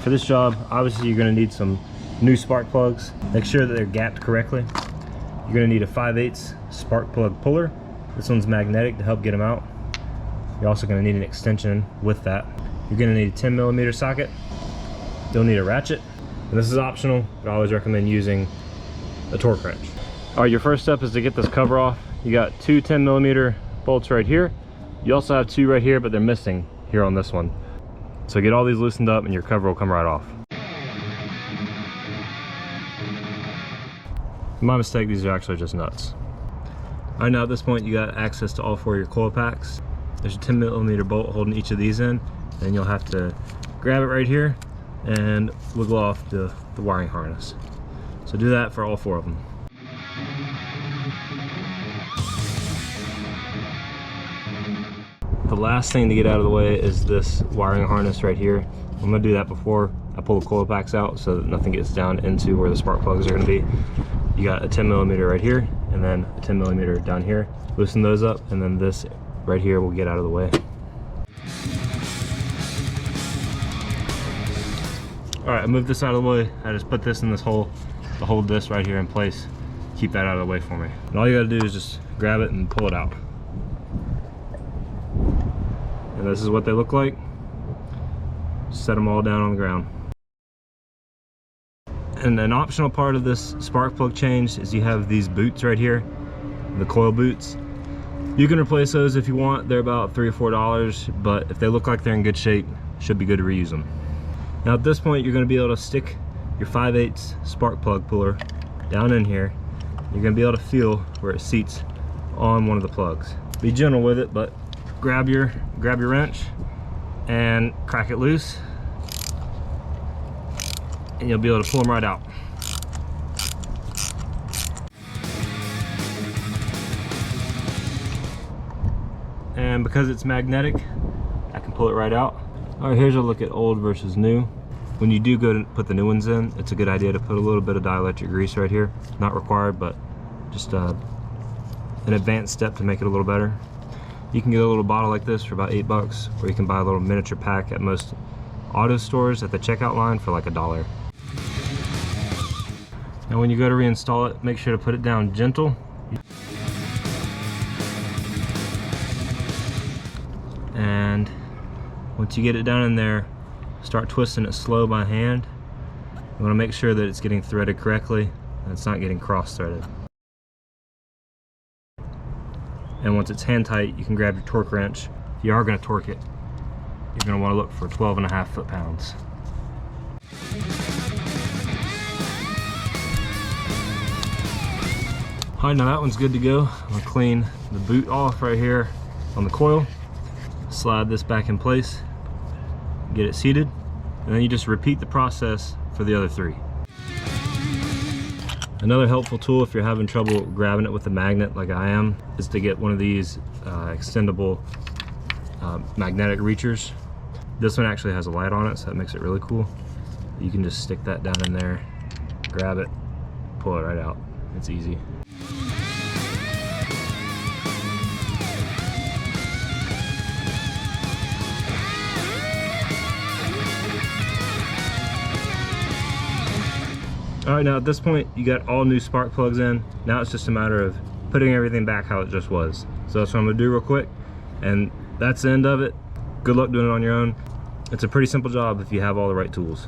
For this job, obviously you're going to need some new spark plugs. Make sure that they're gapped correctly. You're going to need a 5/8 spark plug puller. This one's magnetic to help get them out. You're also going to need an extension with that. You're going to need a 10mm socket. You'll need a ratchet. And this is optional, but I always recommend using a torque wrench. All right, your first step is to get this cover off. You got two 10mm bolts right here. You also have two right here, but they're missing here on this one. So get all these loosened up and your cover will come right off. My mistake, these are actually just nuts. All right, now at this point you got access to all four of your coil packs. There's a 10mm bolt holding each of these in, and you'll have to grab it right here and wiggle off the wiring harness. So do that for all four of them. The last thing to get out of the way is this wiring harness right here. I'm gonna do that before I pull the coil packs out so that nothing gets down into where the spark plugs are gonna be. You got a 10mm right here and then a 10mm down here. Loosen those up and then this right here will get out of the way. All right, I moved this out of the way. I just put this in this hole to hold this right here in place. Keep that out of the way for me. And all you gotta do is just grab it and pull it out. And this is what they look like. Set them all down on the ground. And an optional part of this spark plug change is you have these boots right here, the coil boots. You can replace those if you want. They're about $3 or $4, but if they look like they're in good shape, should be good to reuse them. Now at this point, you're gonna be able to stick your 5/8 spark plug puller down in here. You're gonna be able to feel where it seats on one of the plugs. Be gentle with it, but grab your wrench and crack it loose, and you'll be able to pull them right out. And because it's magnetic, I can pull it right out. All right, here's a look at old versus new. When you do go to put the new ones in, it's a good idea to put a little bit of dielectric grease right here. Not required, but just an advanced step to make it a little better. You can get a little bottle like this for about $8, or you can buy a little miniature pack at most auto stores at the checkout line for like $1. Now when you go to reinstall it, make sure to put it down gentle. And once you get it down in there, start twisting it slow by hand. You want to make sure that it's getting threaded correctly and it's not getting cross-threaded. And once it's hand tight, you can grab your torque wrench. If you are going to torque it, you're going to want to look for 12.5 foot-pounds. All right, now that one's good to go. I'm going to clean the boot off right here on the coil. Slide this back in place, get it seated, and then you just repeat the process for the other three. Another helpful tool if you're having trouble grabbing it with a magnet like I am is to get one of these extendable magnetic reachers. This one actually has a light on it, so that makes it really cool. You can just stick that down in there, grab it, pull it right out. It's easy. All right, now at this point, you got all new spark plugs in. Now it's just a matter of putting everything back how it just was. So that's what I'm gonna do real quick. And that's the end of it. Good luck doing it on your own. It's a pretty simple job if you have all the right tools.